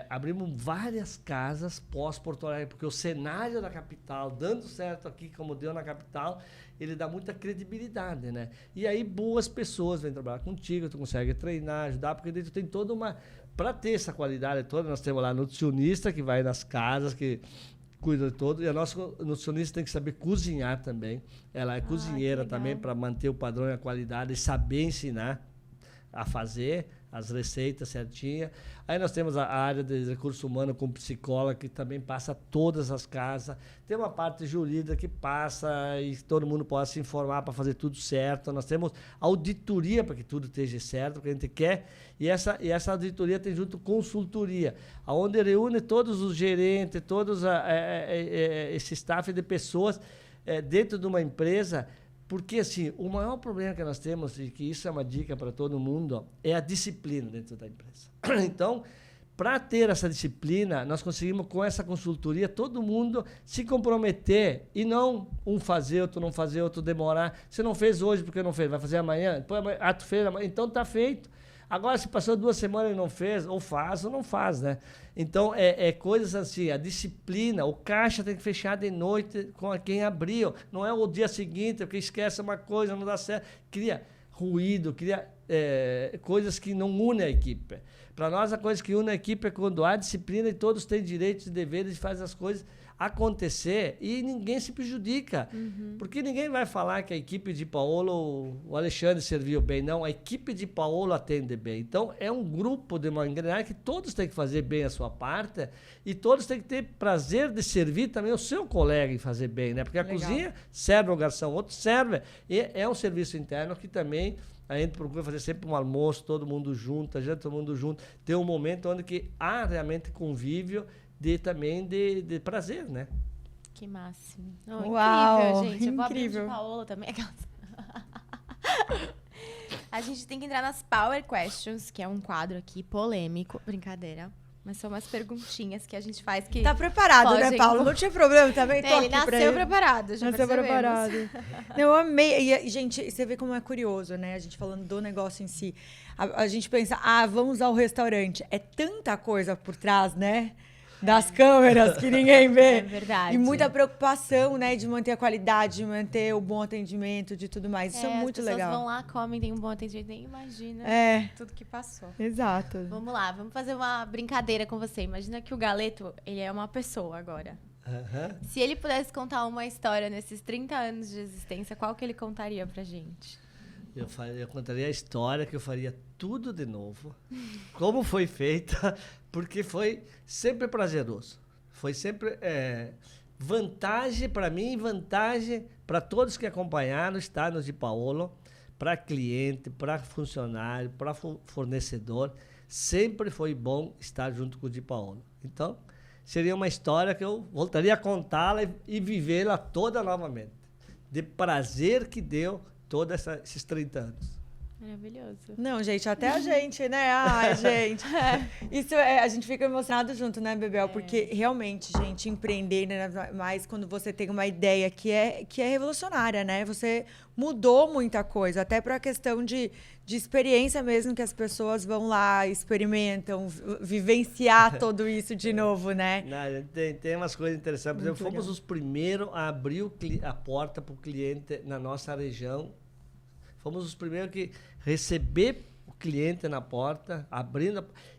Abrimos várias casas pós-Porto Alegre, porque o cenário da capital, dando certo aqui como deu na capital, ele dá muita credibilidade, né? E aí boas pessoas vêm trabalhar contigo, tu consegue treinar, ajudar, porque tu tem toda uma... Para ter essa qualidade toda, nós temos lá nutricionista que vai nas casas, que cuida de todo, e a nossa nutricionista tem que saber cozinhar também. Ela é cozinheira também, para manter o padrão e a qualidade, e saber ensinar a fazer as receitas certinhas. Aí nós temos a área de recurso humano com psicóloga, que também passa todas as casas. Tem uma parte jurídica que passa e todo mundo pode se informar para fazer tudo certo. Nós temos auditoria para que tudo esteja certo, porque a gente quer. E essa auditoria tem junto consultoria, onde reúne todos os gerentes, todos esse staff de pessoas dentro de uma empresa. Porque, assim, o maior problema que nós temos, e que isso é uma dica para todo mundo, é a disciplina dentro da empresa. Então, para ter essa disciplina, nós conseguimos, com essa consultoria, todo mundo se comprometer e não um fazer, outro não fazer, outro demorar. Você não fez hoje porque não fez, vai fazer amanhã? Depois, tu fez amanhã, então está feito. Agora, se passou 2 semanas e não fez, ou faz ou não faz, né? Então, coisas assim, a disciplina, o caixa tem que fechar de noite com quem abriu. Não é o dia seguinte, porque esquece uma coisa, não dá certo. Cria ruído, cria coisas que não unem a equipe. Para nós, a coisa que une a equipe é quando há disciplina e todos têm direitos e deveres de fazer as coisas acontecer e ninguém se prejudica. Porque ninguém vai falar que a equipe de Paulo, o Alexandre serviu bem. Não, a equipe de Paulo atende bem. Então, é um grupo de uma engrenagem que todos têm que fazer bem a sua parte e todos têm que ter prazer de servir também o seu colega em fazer bem, né? Porque a cozinha serve o garçom, outro serve. E é um serviço interno que também a gente procura fazer sempre um almoço, todo mundo junto, todo mundo junto. Ter um momento onde que há realmente convívio também de prazer, né? Que máximo. Uau, incrível, gente. Eu vou abrir incrível. de Paola também. A gente tem que entrar nas Power Questions, que é um quadro aqui polêmico. Brincadeira. Mas são umas perguntinhas que a gente faz que... Tá preparado, né, Paulo? Não tinha problema também? Tô Ele aqui pra nasceu preparado, já Nasceu percebemos. preparado. Eu amei. E, gente, você vê como é curioso, né? A gente falando do negócio em si. A gente pensa, vamos ao restaurante. É tanta coisa por trás, né? Das câmeras que ninguém vê. É verdade. E muita preocupação, né? De manter a qualidade, de manter o bom atendimento, de tudo mais. Isso é muito legal. As pessoas vão lá, comem, tem um bom atendimento, nem imagina tudo que passou. Exato. Vamos lá, vamos fazer uma brincadeira com você. Imagina que o Galeto, ele é uma pessoa agora. Se ele pudesse contar uma história nesses 30 anos de existência, qual que ele contaria pra gente? Eu contaria a história que eu faria tudo de novo, como foi feita, porque foi sempre prazeroso. Foi sempre vantagem para mim, vantagem para todos que acompanharam estar no Di Paolo, para cliente, para funcionário, para fornecedor. Sempre foi bom estar junto com o Di Paolo. Então, seria uma história que eu voltaria a contá-la e vivê-la toda novamente. De prazer que deu todos esses 30 anos. Maravilhoso. Não, gente, até a gente, né? Ai, gente. Isso a gente fica emocionado junto, né, Bebel? Porque realmente, gente, empreender, né, mais quando você tem uma ideia que é revolucionária, né? Você mudou muita coisa, até para a questão de experiência mesmo, que as pessoas vão lá, experimentam, vivenciar tudo isso de novo, né? Não, tem umas coisas interessantes. Por exemplo, fomos os primeiros a abrir a porta para o cliente na nossa região. Fomos os primeiros que receber o cliente na porta,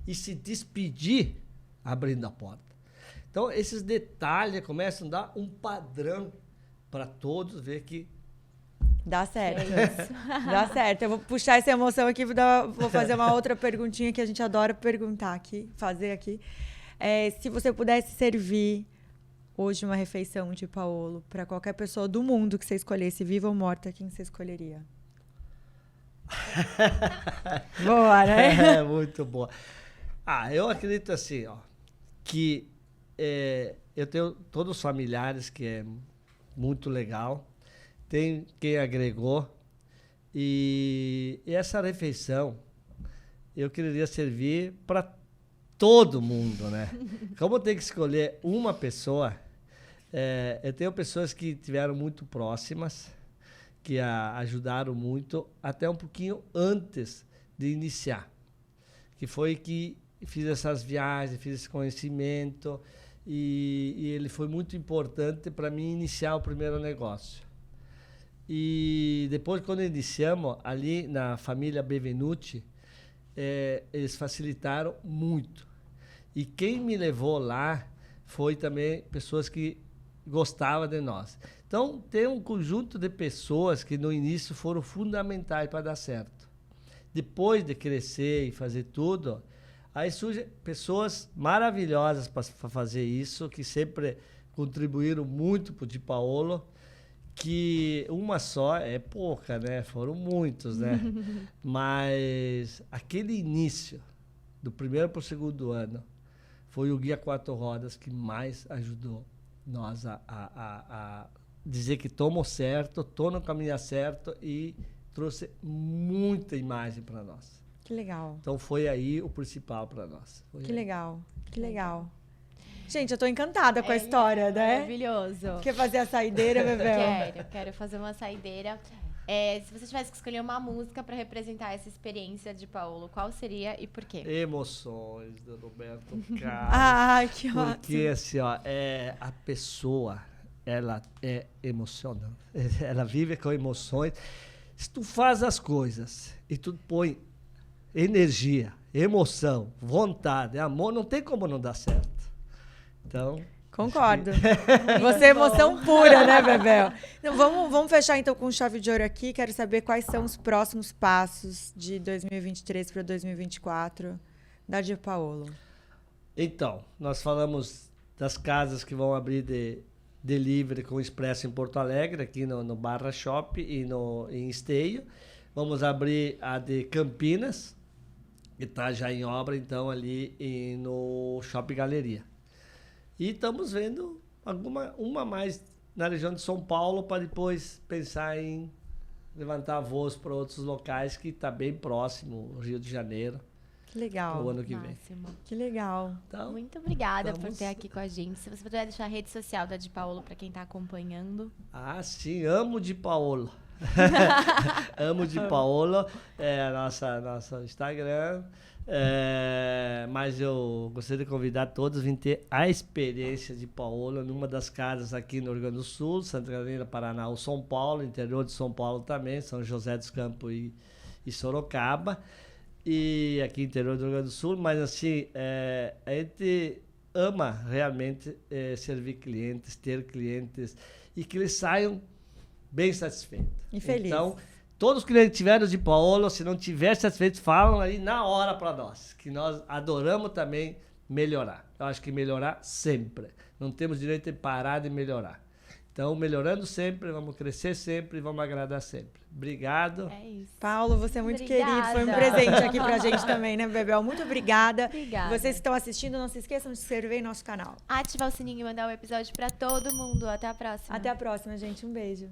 e se despedir abrindo a porta. Então, esses detalhes começam a dar um padrão para todos ver que dá certo. Dá certo. Eu vou puxar essa emoção aqui, vou fazer uma outra perguntinha que a gente adora perguntar aqui, fazer aqui. Se você pudesse servir hoje uma refeição de Paolo para qualquer pessoa do mundo que você escolhesse, viva ou morta, quem você escolheria? Boa, né? É muito boa. Eu acredito assim, que eu tenho todos os familiares, que é muito legal. Tem quem agregou. E essa refeição eu queria servir para todo mundo, né? Como eu tenho que escolher uma pessoa, eu tenho pessoas que tiveram muito próximas, que ajudaram muito, até um pouquinho antes de iniciar. Que foi que fiz essas viagens, fiz esse conhecimento, e ele foi muito importante para mim iniciar o primeiro negócio. E depois, quando iniciamos, ali na família Benvenuti, eles facilitaram muito. E quem me levou lá foi também pessoas que gostavam de nós. Então, tem um conjunto de pessoas que no início foram fundamentais para dar certo. Depois de crescer e fazer tudo, aí surgem pessoas maravilhosas para fazer isso, que sempre contribuíram muito para o Di Paolo, que uma só é pouca, né? Foram muitos, né? Mas aquele início, do primeiro para o segundo ano, foi o Guia Quatro Rodas que mais ajudou nós a dizer que estou certo, estou no caminho certo, e trouxe muita imagem para nós. Que legal. Então foi aí o principal para nós. Que legal, que legal. Gente, eu tô encantada com a história, né? Maravilhoso. Quer fazer a saideira, Bebel? Quero fazer uma saideira. Se você tivesse que escolher uma música para representar essa experiência de Paolo, qual seria e por quê? Emoções, do Roberto Carlos. Que ótimo. Porque assim, a pessoa, ela é emocionante. Ela vive com emoções. Se tu faz as coisas e tu põe energia, emoção, vontade, amor, não tem como não dar certo. Então... Concordo. Você é emoção pura, né, Bebel? Então, vamos fechar então com chave de ouro aqui. Quero saber quais são os próximos passos de 2023 para 2024 da Di Paolo. Então, nós falamos das casas que vão abrir de delivery com Expresso em Porto Alegre, aqui no Barra Shop e em Esteio. Vamos abrir a de Campinas, que está já em obra, então, ali no Shopping Galeria. E estamos vendo uma mais na região de São Paulo, para depois pensar em levantar voos para outros locais que está bem próximo, o Rio de Janeiro, Que legal. o ano que vem. Que legal. Então, Muito obrigada por ter aqui com a gente. Se você puder deixar a rede social da Di Paolo para quem está acompanhando. sim, amo Di Paolo. Amo Di Paolo, nosso Instagram. Mas eu gostaria de convidar todos a vir ter a experiência de Paolo numa das casas aqui no Rio Grande do Sul, Santa Catarina, Paraná ou São Paulo, interior de São Paulo também, São José dos Campos e Sorocaba, e aqui interior do Rio Grande do Sul, mas assim, a gente ama realmente servir clientes, ter clientes e que eles saiam bem satisfeitos. E felizes. Então, todos os clientes que tiveram de Paolo, se não tiver satisfeitos, falam aí na hora para nós, que nós adoramos também melhorar. Eu acho que melhorar sempre. Não temos direito de parar de melhorar. Então, melhorando sempre, vamos crescer sempre, vamos agradar sempre. Obrigado. É isso. Paulo, você é muito Obrigada. querido. Foi um presente aqui pra gente também, né, Bebel? Muito obrigada. Obrigada. Vocês que estão assistindo, não se esqueçam de se inscrever em nosso canal. Ativar o sininho e mandar o episódio para todo mundo. Até a próxima. Até a próxima, gente. Um beijo.